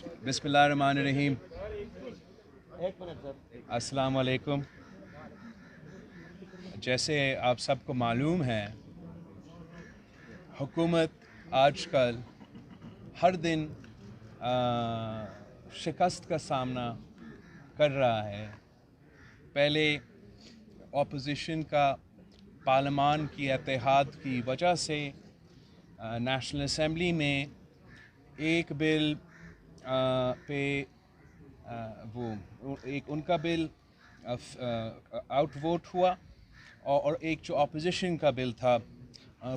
बिस्मिल्लाहिर्रहमानिर्रहीम। अस्सलाम वालेकुम। जैसे आप सबको मालूम है, हुकूमत आजकल हर दिन शिकस्त का सामना कर रहा है। पहले अपोजिशन का पार्लियामान की इत्तेहाद की वजह से नेशनल असम्बली में एक बिल पे वो एक उनका बिल आउट वोट हुआ और एक जो अपोजिशन का बिल था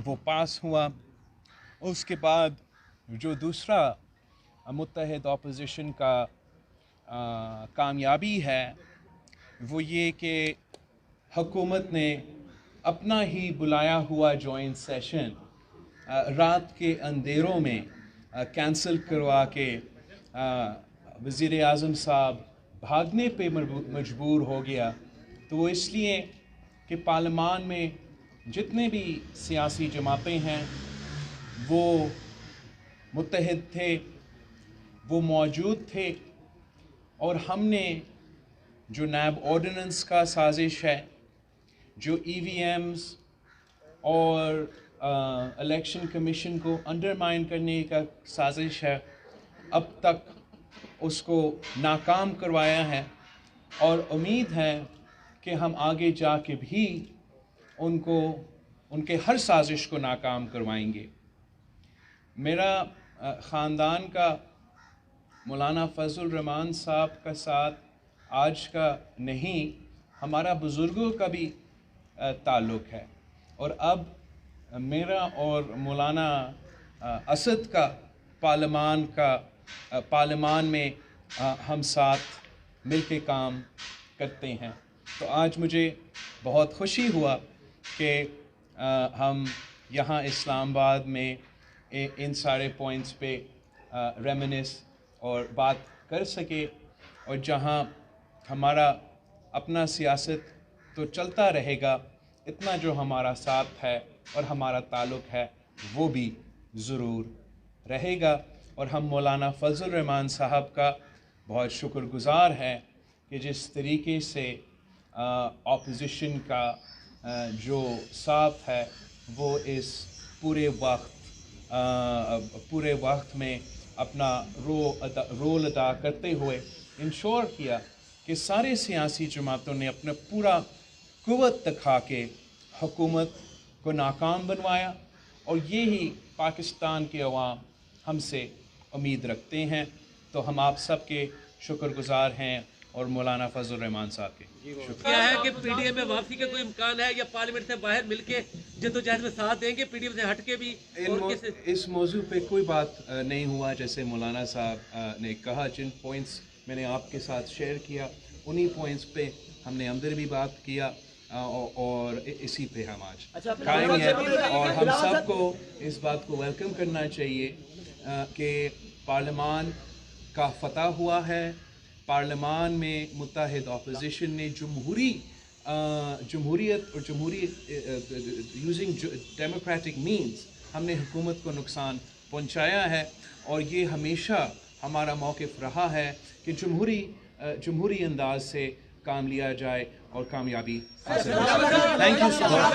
वो पास हुआ। उसके बाद जो दूसरा मुत्तहिद अपोजिशन का कामयाबी है वो ये कि हुकूमत ने अपना ही बुलाया हुआ जॉइंट सेशन रात के अंधेरों में कैंसिल करवा के वज़ीर आज़म साहब भागने पे मजबूर हो गया। तो वो इसलिए कि पार्लियामान में जितने भी सियासी जमातें हैं वो मुत्तहिद थे, वो मौजूद थे, और हमने जो नैब ऑर्डिनेंस का साजिश है, जो EVMs और इलेक्शन कमीशन को अंडरमाइन करने का साजिश है, अब तक उसको नाकाम करवाया है। और उम्मीद है कि हम आगे जाके भी उनको उनके हर साजिश को नाकाम करवाएंगे। मेरा ख़ानदान का मौलाना फजल रहमान साहब का साथ आज का नहीं, हमारा बुज़ुर्गों का भी ताल्लुक़ है, और अब मेरा और मौलाना असद का पार्लियामान में हम साथ मिल के काम करते हैं। तो आज मुझे बहुत खुशी हुआ कि हम यहाँ इस्लामाबाद में इन सारे पॉइंट्स पे रेमिनिस और बात कर सके, और जहाँ हमारा अपना सियासत तो चलता रहेगा, इतना जो हमारा साथ है और हमारा ताल्लुक़ है वो भी ज़रूर रहेगा। और हम मौलाना फजल रहमान साहब का बहुत शुक्रगुज़ार हैं कि जिस तरीके से अपोजिशन का जो साथ है वो इस पूरे वक्त में अपना रोल अदा करते हुए इंश्योर किया कि सारे सियासी जमातों ने अपना पूरा कुव्वत दिखा के हुकूमत को नाकाम बनवाया, और यही पाकिस्तान के अवाम हमसे उम्मीद रखते हैं। तो हम आप सब के शुक्रगुज़ार हैं और मौलाना फजल रहमान साहब के। क्या है कि PDM में वापसी का कोई इम्कान है, या पार्लियामेंट से बाहर मिलके जद्दोजहद में साथ देंगे, PDM से हटके भी? इस मौजू पे कोई बात नहीं हुआ। जैसे मौलाना साहब ने कहा, जिन पॉइंट्स मैंने आपके साथ शेयर किया उन्हीं पॉइंट्स पे हमने अंदर भी बात किया, और इसी पे हम आज कायम हैं। और हम सबको इस बात को वेलकम करना चाहिए कि पार्लियामान का फतह हुआ है। पार्लियामान में मुत्तहिद अपोजिशन ने जमहूरियत और यूजिंग डेमोक्रेटिक मीन्स हमने हुकूमत को नुकसान पहुंचाया है, और ये हमेशा हमारा मौक़िफ़ रहा है कि जमहूरी अंदाज से काम लिया जाए और कामयाबी हासिल हो। Thank you so much.